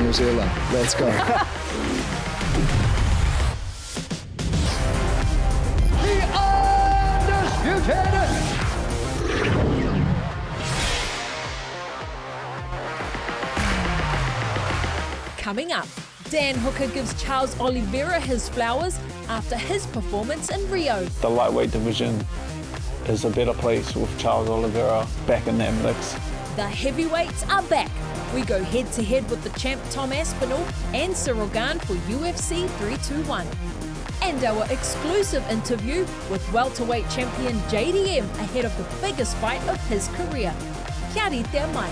New Zealand. Let's go. The undisputed. Coming up, Dan Hooker gives Charles Oliveira his flowers after his performance in Rio. The lightweight division is a better place with Charles Oliveira back in that mix. The heavyweights are back. We go head-to-head with the champ Tom Aspinall and Cyril Gane for UFC 321. And our exclusive interview with welterweight champion JDM ahead of the biggest fight of his career. Kia rite mai.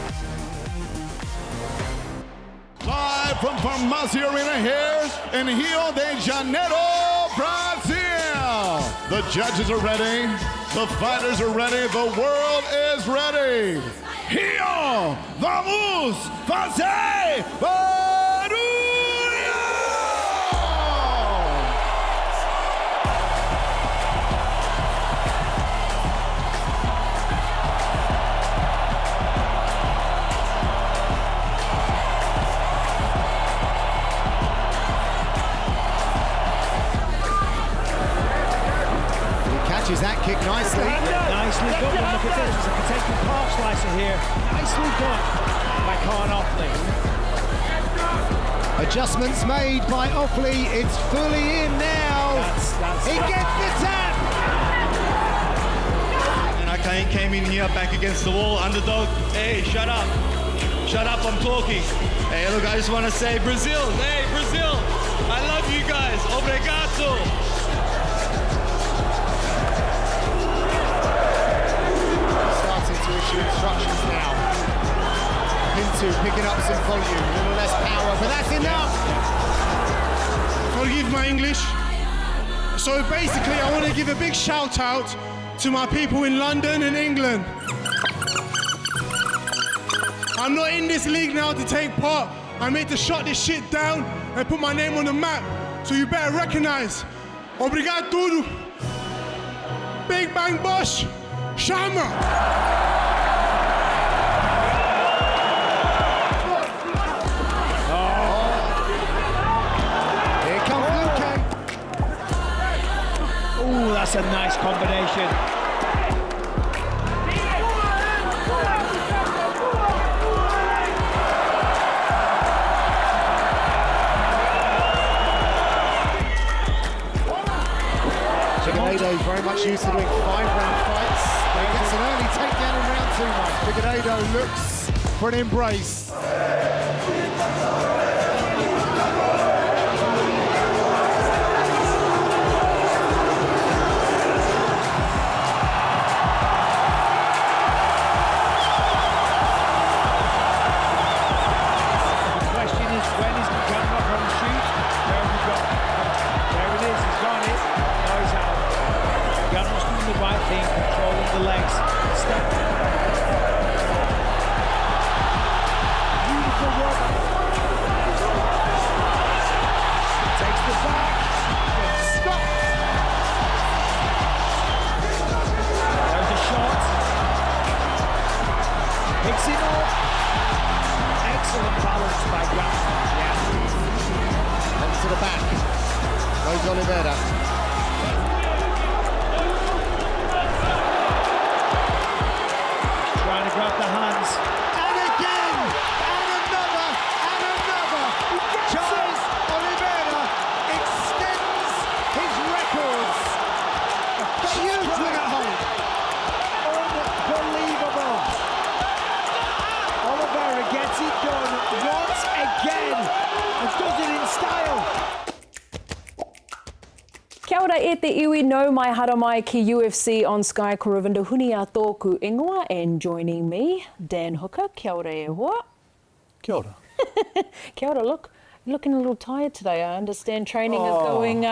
Live from Farmácia Arena here in Rio de Janeiro, Brazil. The judges are ready. The fighters are ready. The world is ready. Rio, vamos fazer barulho! Catches that kick nicely. Nicely done. Look at this. It's a potato park slicer here. Nicely done by Khan Offley. Adjustments made by Offley. It's fully in now. He gets the tap. And I came in here back against the wall, underdog. Hey, shut up. Shut up, I'm talking. Hey, look, I just want to say Brazil. Hey, Brazil. I love you guys. Obrigado. To issue instructions now. Pinto picking up some volume, a little less power, but that's enough. Forgive my English. So basically, I want to give a big shout out to my people in London and England. I'm not in this league now to take part. I'm here to shut this shit down and put my name on the map. So you better recognize. Obrigado tudo. Big Bang Bosh. Shama. Ooh, that's a nice combination. Figueiredo very much used to doing 5-round fights. But he gets an early takedown in round 2 now. Figueiredo looks for an embrace. Controlling the legs. Step. Beautiful work. Takes the back. Stop. There's a shot. Picks it up. Excellent balance by Gamrot. Yeah. And to the back. Goes Oliveira. Grab the hands. And again! And another! And another! Charles Oliveira extends his records. A huge win at home. Unbelievable. Oliveira gets it done once again and does it in style. Kia ora e te iwi no mai hara mai ki UFC on Sky Koravinda huni a tōku ingoa, and joining me, Dan Hooker. Kia ora e hoa. Kia ora. Kia ora, look, you're looking a little tired today. I understand training is going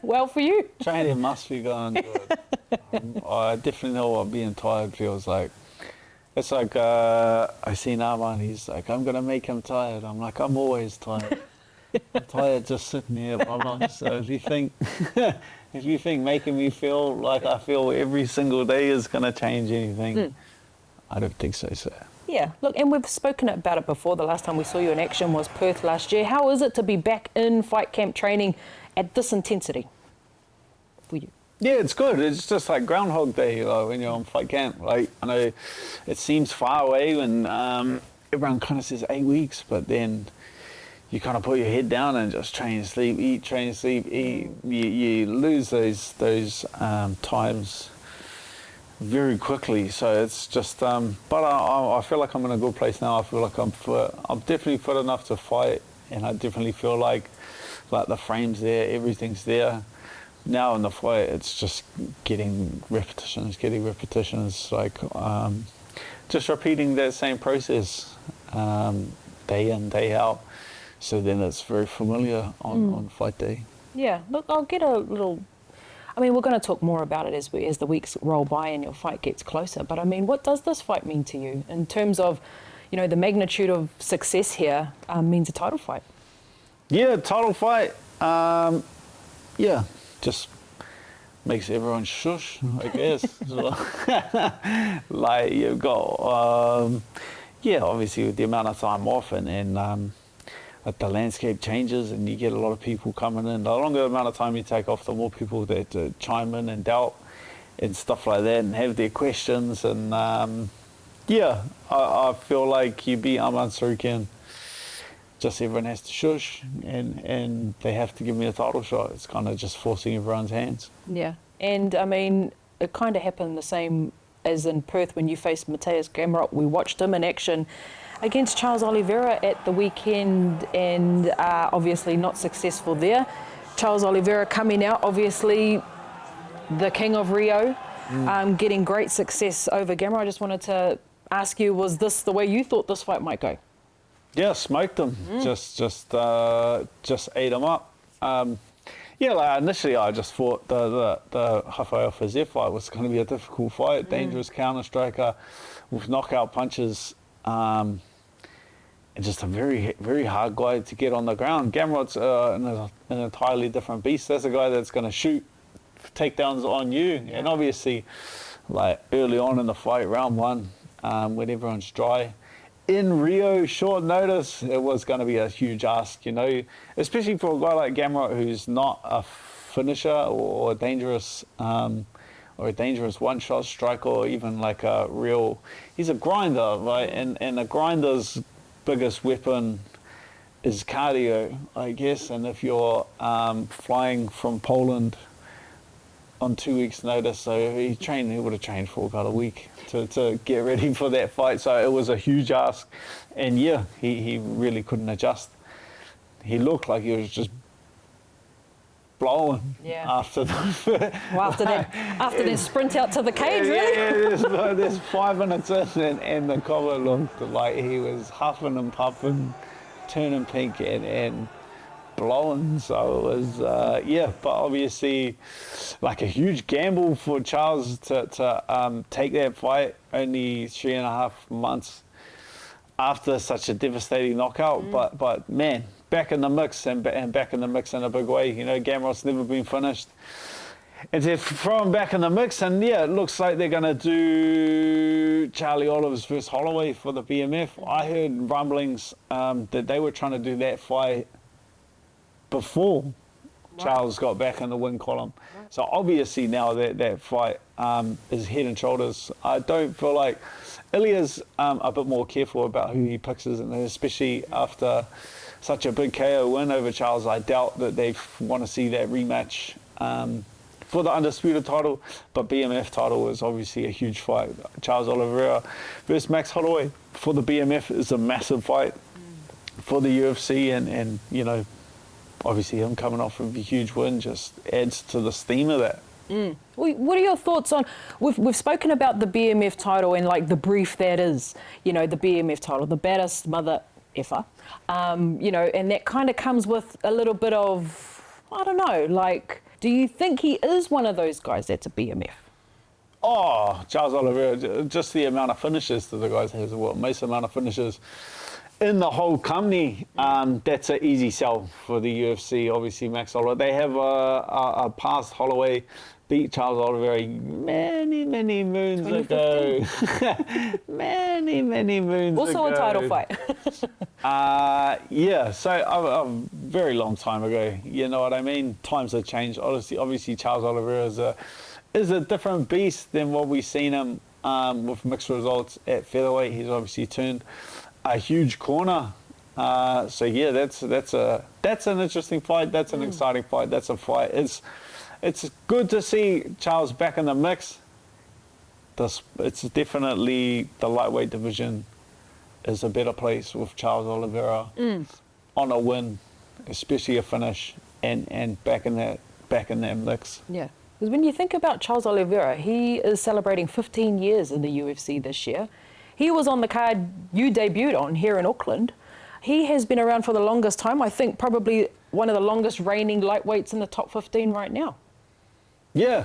well for you. Training must be going good. I definitely know what being tired feels like. It's like, I see Naman, he's like, I'm going to make him tired. I'm like, I'm always tired. I'm tired just sitting here, brother. So if you think making me feel like I feel every single day is going to change anything, I don't think so, sir. Yeah, look, and we've spoken about it before. The last time we saw you in action was Perth last year. How is it to be back in fight camp training at this intensity for you? Yeah, it's good. It's just like Groundhog Day when you're on fight camp. Like, I know it seems far away when everyone kind of says 8 weeks, but then you kind of put your head down and just train, sleep, eat, train, sleep, eat. You lose those times very quickly. So it's just, but I feel like I'm in a good place now. I feel like I'm fit. I'm definitely fit enough to fight, and I definitely feel like the frame's there, everything's there. Now in the fight, it's just getting repetitions, like just repeating that same process day in, day out. So then it's very familiar on fight day. Yeah, look, I'll get a little... I mean, we're going to talk more about it as the weeks roll by and your fight gets closer. But I mean, what does this fight mean to you in terms of, the magnitude of success here means a title fight? Yeah, title fight. Yeah, just makes everyone shush, I guess. Like you've got, obviously with the amount of time off and the landscape changes and you get a lot of people coming in. The longer amount of time you take off, the more people that chime in and doubt and stuff like that and have their questions. And I feel like you beat Arman Sarukian, just everyone has to shush and they have to give me a title shot. It's kind of just forcing everyone's hands. Yeah, and I mean, it kind of happened the same as in Perth when you faced Mateusz Gamrot. We watched him in action against Charles Oliveira at the weekend and obviously not successful there. Charles Oliveira coming out, obviously the king of Rio, getting great success over Gamrot. I just wanted to ask you, was this the way you thought this fight might go? Yeah, smoked him. Just ate him up. Initially I just thought the Rafael Fiziev fight was going to be a difficult fight, dangerous counter striker with knockout punches, and just a very, very hard guy to get on the ground. Gamrot's an entirely different beast. That's a guy that's going to shoot takedowns on you, and obviously, like early on in the fight, round one, when everyone's dry. In Rio, short notice, it was going to be a huge ask, especially for a guy like Gamrot who's not a finisher or a dangerous one-shot striker or even like a real... He's a grinder, right? And a grinder's biggest weapon is cardio, I guess. And if you're flying from Poland on 2 weeks' notice, so he would have trained for about a week to get ready for that fight. So it was a huge ask, and he really couldn't adjust. He looked like he was just blowing after that sprint out to the cage, really. There's 5 minutes in, and the cover looked like he was huffing and puffing, turning pink and blowing. So it was but obviously like a huge gamble for Charles to take that fight only 3.5 months after such a devastating knockout. But man, back in the mix and back in the mix in a big way. Gamrot's never been finished, and to throw him back in the mix. And it looks like they're going to do Charlie Olives versus Holloway for the BMF. I heard rumblings that they were trying to do that fight before Charles got back in the win column. So obviously now that fight is head and shoulders. I don't feel like Ilya's a bit more careful about who he picks, and especially after such a big KO win over Charles. I doubt that they want to see that rematch for the undisputed title, but BMF title is obviously a huge fight. Charles Oliveira versus Max Holloway for the BMF is a massive fight for the UFC, and obviously him coming off of a huge win just adds to the steam of that. What are your thoughts on, we've spoken about the BMF title and like the brief that is, the BMF title, the baddest mother effer, and that kind of comes with a little bit of, I don't know, like, do you think he is one of those guys that's a BMF? Oh, Charles Oliveira, just the amount of finishes that the guys has, most amount of finishes in the whole company, that's an easy sell for the UFC. Obviously, Max Holloway. They have a past Holloway beat Charles Oliveira many moons ago. many moons ago. Also a title fight. Yeah, so a very long time ago. You know what I mean? Times have changed. Obviously Charles Oliveira is a different beast than what we've seen him with mixed results at featherweight. He's obviously turned a huge corner. So yeah, that's an interesting fight. That's an exciting fight. That's a fight. It's good to see Charles back in the mix. It's definitely the lightweight division is a better place with Charles Oliveira on a win, especially a finish, and back in that mix. Yeah, because when you think about Charles Oliveira, he is celebrating 15 years in the UFC this year. He was on the card you debuted on here in Auckland. He has been around for the longest time. I think probably one of the longest reigning lightweights in the top 15 right now. Yeah,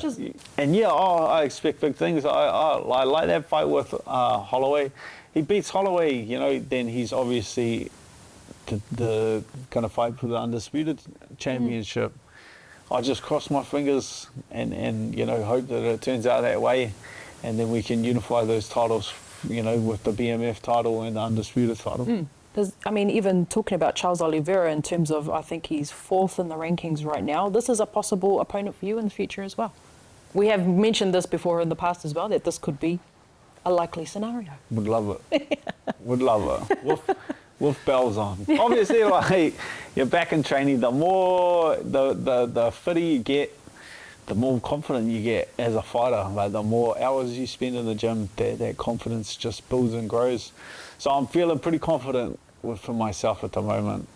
I expect big things. I like that fight with Holloway. He beats Holloway, then he's obviously the going to fight for the undisputed championship. I just cross my fingers and hope that it turns out that way, and then we can unify those titles, with the BMF title and the undisputed title. Because, even talking about Charles Oliveira in terms of, I think he's 4th in the rankings right now, this is a possible opponent for you in the future as well. We have mentioned this before in the past as well, that this could be a likely scenario. Would love it. Would love it. With bells on. Obviously, you're back in training, the more, the fitter you get, the more confident you get as a fighter. Like, the more hours you spend in the gym, that confidence just builds and grows. So I'm feeling pretty confident for myself at the moment.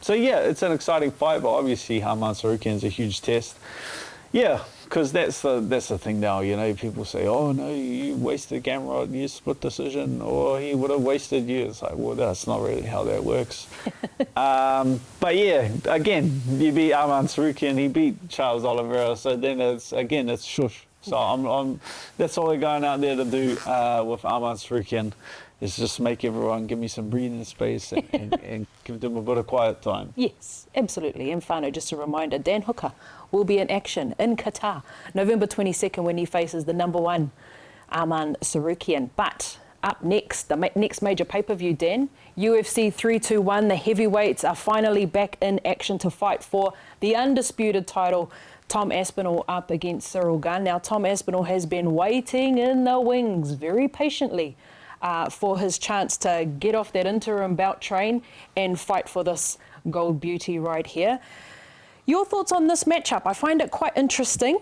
So yeah, it's an exciting fight, but obviously Arman Tsarukyan's a huge test. Yeah, because that's the thing now. People say, "Oh no, you wasted Gamrot, you split decision, or he would have wasted you." It's like, well, that's not really how that works. But yeah, again, you beat Arman Tsarukyan, he beat Charles Oliveira, so then it's shush. So that's all we're going out there to do with Arman Tsarukyan. Is just make everyone give me some breathing space and give them a bit of quiet time. Yes, absolutely. And Whānau, just a reminder, Dan Hooker will be in action in Qatar, November 22nd, when he faces the number 1 Arman Tsarukyan. But up next, the next major pay-per-view, Dan, UFC 321, the heavyweights are finally back in action to fight for the undisputed title. Tom Aspinall up against Cyril Gane. Now, Tom Aspinall has been waiting in the wings very patiently for his chance to get off that interim bout train and fight for this gold beauty right here. Your thoughts on this matchup? I find it quite interesting.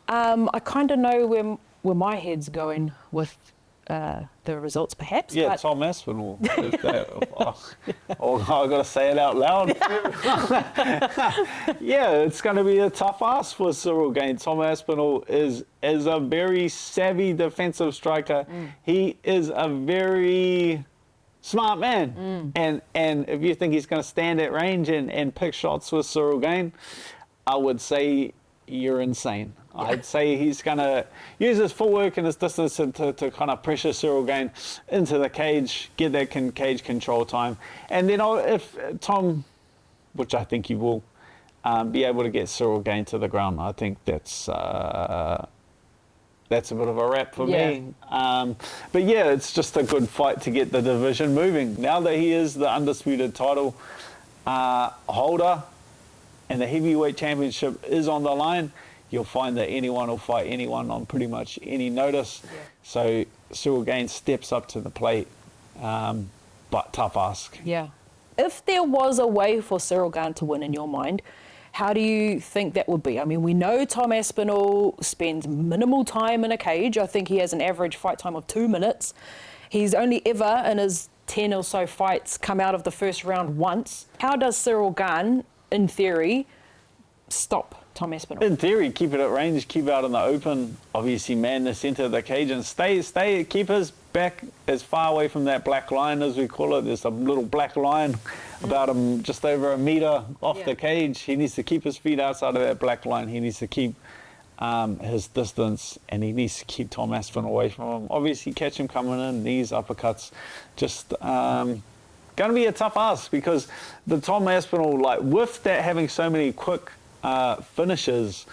I kind of know where my head's going with the results, perhaps. Yeah, but Tom Aspinall. I've got to say it out loud. Yeah, it's going to be a tough ask for Cyril Gane. Tom Aspinall is a very savvy defensive striker. He is a very smart man. And if you think he's going to stand at range and pick shots with Cyril Gane, I would say you're insane. Yeah. I'd say he's going to use his footwork and his distance to kind of pressure Cyril Gane into the cage, get that cage control time. And then if Tom, which I think he will, be able to get Cyril Gane to the ground, I think that's a bit of a wrap for me. But yeah, it's just a good fight to get the division moving. Now that he is the undisputed title holder and the heavyweight championship is on the line, you'll find that anyone will fight anyone on pretty much any notice. Yeah. So Cyril Gane steps up to the plate, but tough ask. Yeah. If there was a way for Cyril Gane to win in your mind, how do you think that would be? I mean, we know Tom Aspinall spends minimal time in a cage. I think he has an average fight time of 2 minutes. He's only ever, in his 10 or so fights, come out of the first round once. How does Cyril Gane, in theory, stop Tom Aspinall? In theory, keep it at range, keep out in the open, obviously man the centre of the cage and keep his back as far away from that black line as we call it. There's a little black line about just over a metre off the cage. He needs to keep his feet outside of that black line. He needs to keep his distance, and he needs to keep Tom Aspinall away from him. Obviously catch him coming in, knees, uppercuts, just going to be a tough ask, because the Tom Aspinall, like with that having so many quick finishes,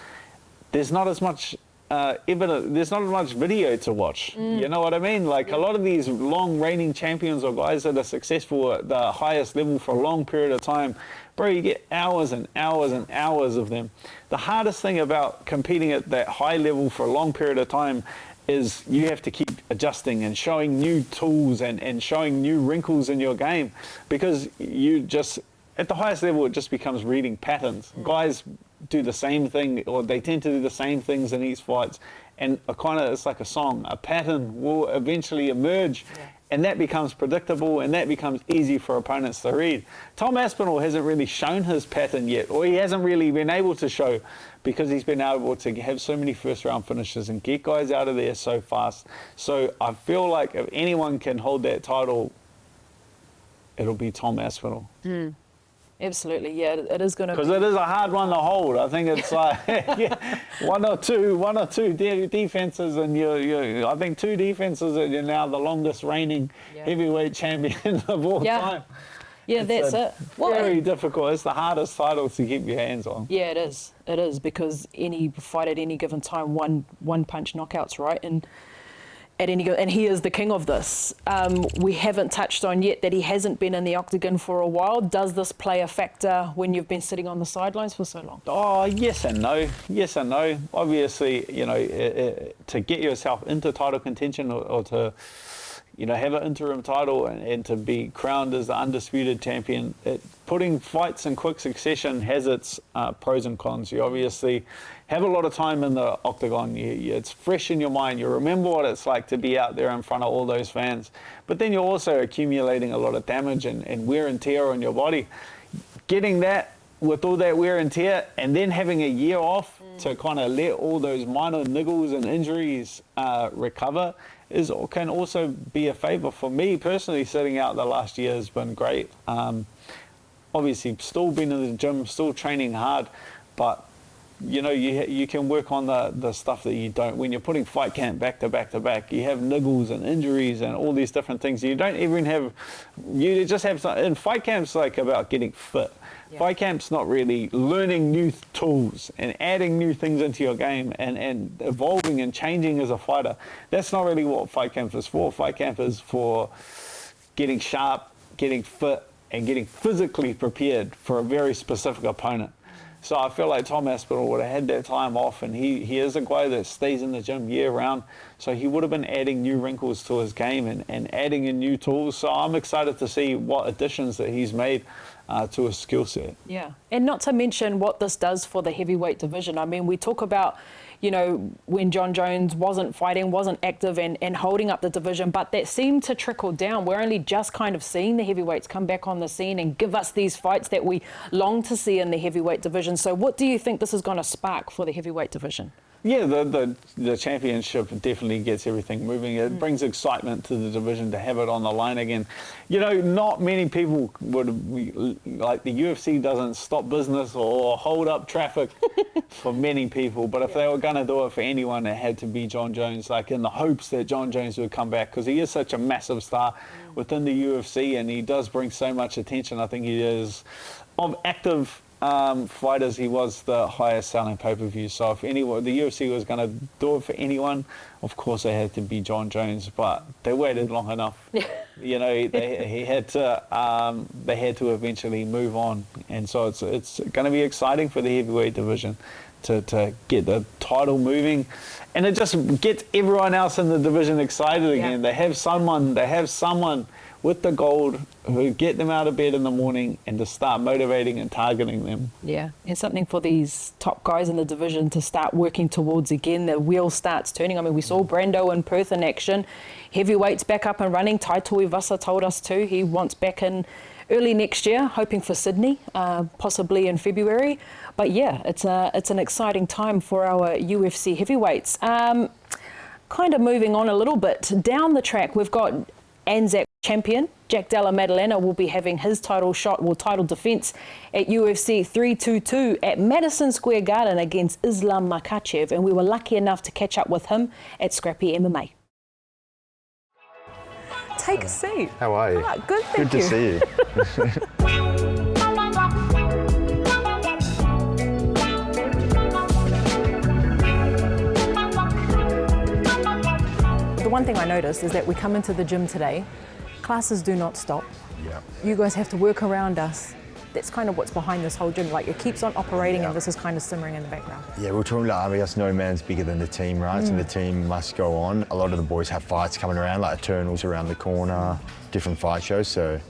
there's not as much evidence, there's not as much video to watch. You know what I mean? Like a lot of these long reigning champions or guys that are successful at the highest level for a long period of time, bro, you get hours and hours and hours of them. The hardest thing about competing at that high level for a long period of time is you have to keep adjusting and showing new tools and showing new wrinkles in your game, because you just, at the highest level, it just becomes reading patterns. Guys do the same thing, or they tend to do the same things in these fights, and it's like a song. A pattern will eventually emerge, and that becomes predictable, and that becomes easy for opponents to read. Tom Aspinall hasn't really shown his pattern yet, or he hasn't really been able to show, because he's been able to have so many first-round finishes and get guys out of there so fast. So I feel like if anyone can hold that title, it'll be Tom Aspinall. Absolutely, yeah, it is going to. Because it is a hard one to hold. I think it's like one or two defenses, and I think 2 defenses, and you're now the longest reigning heavyweight champion of all time. Yeah, that's it. Very difficult. It's the hardest title to keep your hands on. Yeah, it is. It is, because any fight at any given time, one punch knockouts, right? And and he is the king of this. We haven't touched on yet that he hasn't been in the octagon for a while. Does this play a factor when you've been sitting on the sidelines for so long? Oh, yes and no. Yes and no. Obviously, to get yourself into title contention, or to have an interim title and to be crowned as the undisputed champion, putting fights in quick succession has its pros and cons. You obviously have a lot of time in the octagon. It's fresh in your mind. You remember what it's like to be out there in front of all those fans. But then you're also accumulating a lot of damage and wear and tear on your body. Getting that with all that wear and tear, and then having a year off to kind of let all those minor niggles and injuries recover can also be a favour. For me personally, sitting out the last year has been great. Obviously, still been in the gym, still training hard, but you can work on the stuff that you don't. When you're putting fight camp back to back to back, you have niggles and injuries and all these different things. You don't even have, you just have, and fight camp's like about getting fit. Fight camp's not really learning new tools and adding new things into your game and evolving and changing as a fighter. That's not really what fight camp is for. Fight camp is for getting sharp, getting fit, and getting physically prepared for a very specific opponent. So I feel like Tom Aspinall would have had that time off, and he is a guy that stays in the gym year round. So he would have been adding new wrinkles to his game and adding in new tools. So I'm excited to see what additions that he's made to his skill set. Yeah, and not to mention what this does for the heavyweight division. I mean, we talk about, when John Jones wasn't fighting, wasn't active and holding up the division, but that seemed to trickle down. We're only just kind of seeing the heavyweights come back on the scene and give us these fights that we long to see in the heavyweight division. So what do you think this is going to spark for the heavyweight division? Yeah, the championship definitely gets everything moving. It brings excitement to the division to have it on the line again. Not many people like the UFC doesn't stop business or hold up traffic for many people. But if they were going to do it for anyone, it had to be John Jones, like in the hopes that John Jones would come back, because he is such a massive star within the UFC and he does bring so much attention. I think he is, of active fighters, he was the highest selling pay-per-view. So if anyone, the UFC was going to do it for anyone, of course they had to be John Jones, but they waited long enough. They had to eventually move on, and so it's going to be exciting for the heavyweight division to get the title moving, and it just gets everyone else in the division excited again. They have someone with the gold who get them out of bed in the morning and to start motivating and targeting them. Yeah, and something for these top guys in the division to start working towards again. The wheel starts turning. I mean, we saw Brando in Perth in action. Heavyweights back up and running. Tai Tuivasa told us too. He wants back in early next year, hoping for Sydney, possibly in February. But yeah, it's an exciting time for our UFC heavyweights. Kind of moving on a little bit down the track, we've got Anzac champion Jack Della Maddalena will be having his title defense at UFC 322 at Madison Square Garden against Islam Makhachev, and we were lucky enough to catch up with him at Scrappy MMA. Take a seat. How are you? Good, thank you. Good to see you. one thing I noticed is that we come into the gym today, classes do not stop. Yeah. You guys have to work around us. That's kind of what's behind this whole gym. Like, it keeps on operating and this is kind of simmering in the background. Yeah, we're talking like, I guess no man's bigger than the team, right? So the team must go on. A lot of the boys have fights coming around, like Eternals around the corner, different fight shows. So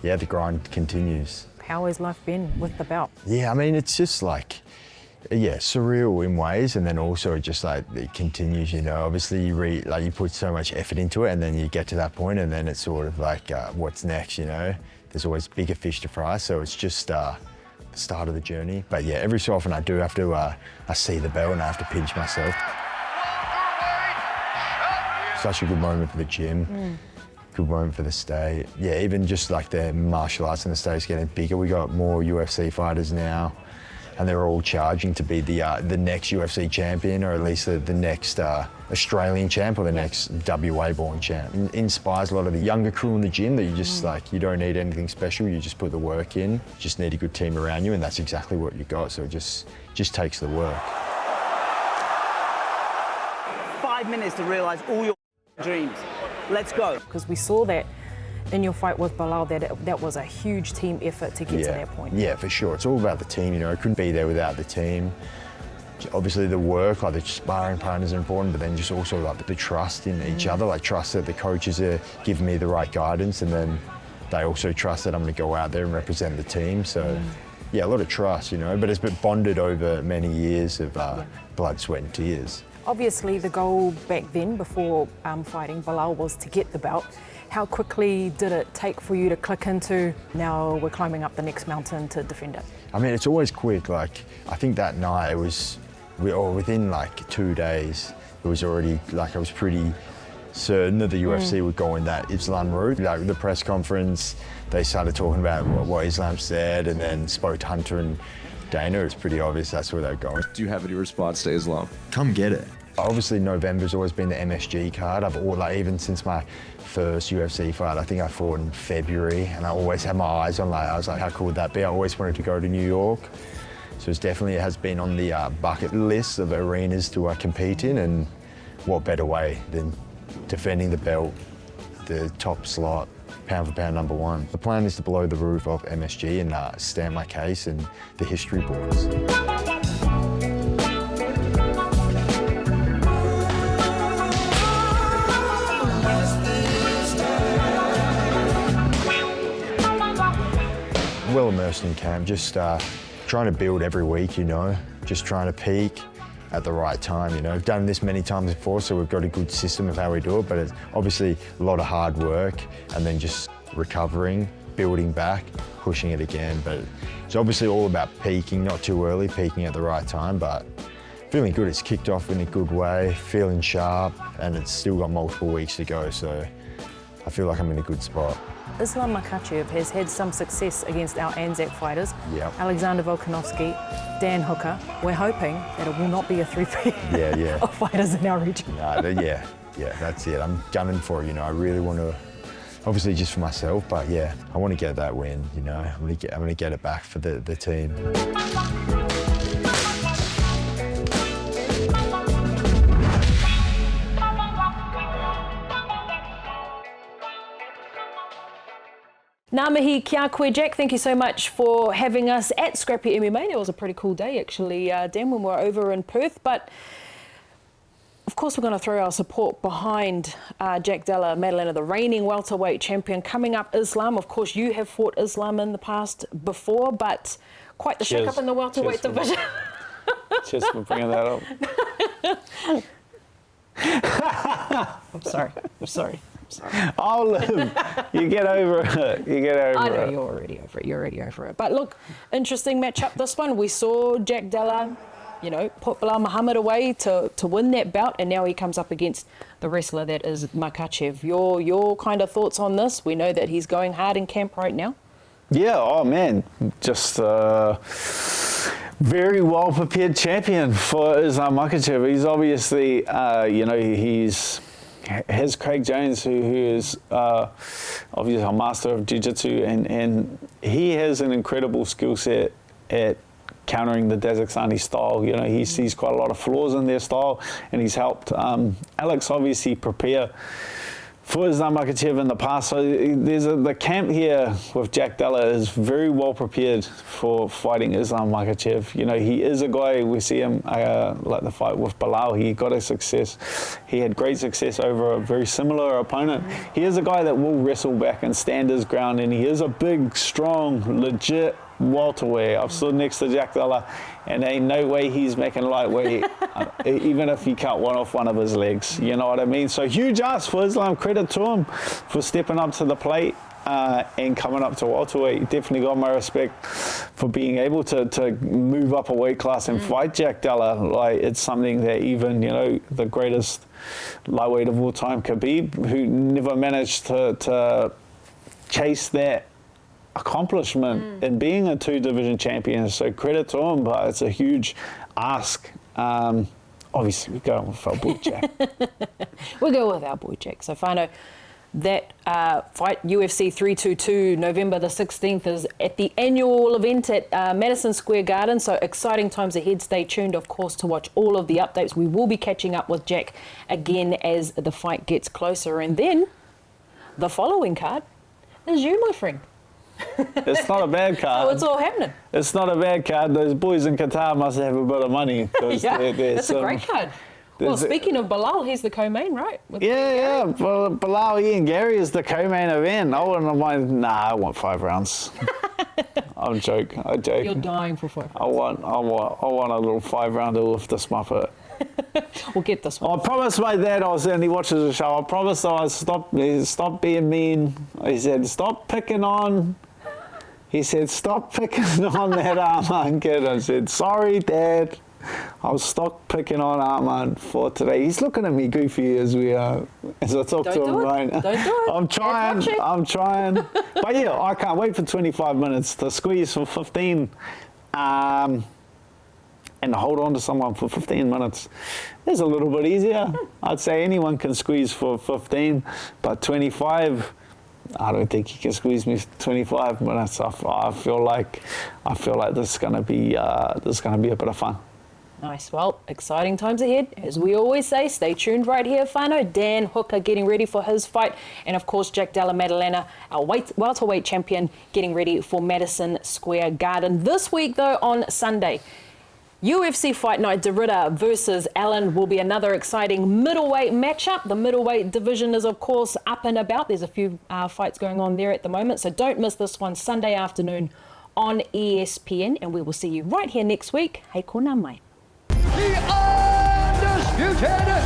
yeah, the grind continues. How has life been with the belt? Yeah, I mean, it's just like, yeah, surreal in ways, and then also just like it continues, you know. Obviously you put so much effort into it, and then you get to that point, and then it's sort of like, what's next, you know? There's always bigger fish to fry, so it's just the start of the journey. But yeah, every so often I do have to, I see the bell and I have to pinch myself. Such a good moment for the gym, good moment for the state. Yeah, even just like the martial arts in the state is getting bigger. We got more UFC fighters now, and they're all charging to be the next UFC champion, or at least the next Australian champ, or the next WA-born champ. It inspires a lot of the younger crew in the gym that you just like, you don't need anything special, you just put the work in. You just need a good team around you, and that's exactly what you got, so it just takes the work. 5 minutes to realise all your dreams. Let's go. Because we saw that in your fight with Bilal, that was a huge team effort to get to that point. Yeah, for sure. It's all about the team, you know. I couldn't be there without the team. Obviously the work, like the sparring partners are important, but then just also like the trust in each other, like trust that the coaches are giving me the right guidance, and then they also trust that I'm going to go out there and represent the team. So yeah, a lot of trust, you know, but it's been bonded over many years of blood, sweat and tears. Obviously the goal back then, before fighting Bilal, was to get the belt. How quickly did it take for you to click into, now we're climbing up the next mountain to defend it? I mean, it's always quick. Like, I think that night within like 2 days, it was already, like, I was pretty certain that the UFC would go in that Islam route. Like, the press conference, they started talking about what Islam said, and then spoke to Hunter and Dana. It was pretty obvious that's where they're going. Do you have any response to Islam? Come get it. Obviously, November's always been the MSG card. Even since my first UFC fight, I think I fought in February, and I always had my eyes on, like, I was like, how cool would that be? I always wanted to go to New York. So it has been on the bucket list of arenas to compete in, and what better way than defending the belt, the top slot, pound for pound #1. The plan is to blow the roof off MSG and stamp my case in the history books. Well immersed in camp, just trying to build every week, you know, just trying to peak at the right time, you know. I've done this many times before, so we've got a good system of how we do it, but it's obviously a lot of hard work, and then just recovering, building back, pushing it again. But it's obviously all about peaking, not too early, peaking at the right time, but feeling good. It's kicked off in a good way, feeling sharp, and it's still got multiple weeks to go, so I feel like I'm in a good spot. Islam Makhachev has had some success against our Anzac fighters, Alexander Volkanovski, Dan Hooker. We're hoping that it will not be a three-peat of fighters in our region. Yeah, that's it. I'm gunning for it, you know. I really want to, obviously just for myself, but yeah, I want to get that win, you know. I'm going to get it back for the team. Ngā mihi kia koe, Jack. Thank you so much for having us at Scrappy MMA. That was a pretty cool day, actually, Dan, when we were over in Perth. But, of course, we're going to throw our support behind Jack Della Maddalena, the reigning welterweight champion. Coming up, Islam. Of course, you have fought Islam in the past before, but quite the shake-up in the welterweight division. Cheers for bringing that up. I'm sorry. Oh, Liv, you get over it. I know, you're already over it. But look, interesting matchup, this one. We saw Jack Della, you know, put Bilal Muhammad away to win that bout, and now he comes up against the wrestler that is Makhachev. Your kind of thoughts on this? We know that he's going hard in camp right now. Yeah, oh man, just very well prepared champion for Islam Makhachev. He's obviously, you know, has Craig Jones, who is obviously a master of jiu-jitsu, and he has an incredible skill set at countering the Dazakhstani style. You know, he sees quite a lot of flaws in their style, and he's helped Alex obviously prepare for Islam Makhachev in the past. So there's the camp here with Jack Della is very well prepared for fighting Islam Makhachev. You know, he is a guy, we see him like the fight with Bilal, he got a success. He had great success over a very similar opponent. He is a guy that will wrestle back and stand his ground, and he is a big, strong, legit welterweight. I've stood next to Jack Della, and ain't no way he's making lightweight, even if he cut one off one of his legs. You know what I mean? So huge ask for Islam. Credit to him for stepping up to the plate and coming up to welterweight. Definitely got my respect for being able to move up a weight class and fight Jack Della. Like, it's something that even, you know, the greatest lightweight of all time, Khabib, who never managed to chase that accomplishment in being a 2-division champion. So credit to him, but it's a huge ask. Obviously, we go with our boy Jack. We'll go with our boy Jack. So, Whānau, that fight, UFC 322, November the 16th, is at the annual event at Madison Square Garden. So exciting times ahead. Stay tuned, of course, to watch all of the updates. We will be catching up with Jack again as the fight gets closer. And then the following card is you, my friend. It's not a bad card. Oh, it's all happening. It's not a bad card. Those boys in Qatar must have a bit of money. Yeah, that's a great card. Well, speaking of Bilal, he's the co-main, right? Yeah. Well, Bilal, Ian Gary is the co-main event. I wouldn't mind. Nah, I want 5 rounds. I'm joking. You're dying for 5 rounds. I want a little 5-rounder with this Muppet. We'll get this one. I promised my dad, and he watches the show, I promised I would stop being mean. He said, stop picking on that Arman kid. I said, sorry, Dad. I'll stop picking on Arman for today. He's looking at me goofy as I talk to him right now. Don't do it. I'm trying. But yeah, I can't wait for 25 minutes to squeeze for 15. And hold on to someone for 15 minutes is a little bit easier. I'd say anyone can squeeze for 15, but 25, I don't think he can squeeze me for 25 minutes. I feel like this is going to be a bit of fun. Nice. Well, exciting times ahead. As we always say, stay tuned right here, Whānau. Dan Hooker getting ready for his fight. And, of course, Jack Della Maddalena, our welterweight champion, getting ready for Madison Square Garden. This week, though, on Sunday, UFC Fight Night, Derrida versus Allen will be another exciting middleweight matchup. The middleweight division is, of course, up and about. There's a few fights going on there at the moment, so don't miss this one Sunday afternoon on ESPN, and we will see you right here next week. Hei kona mai. The undisputed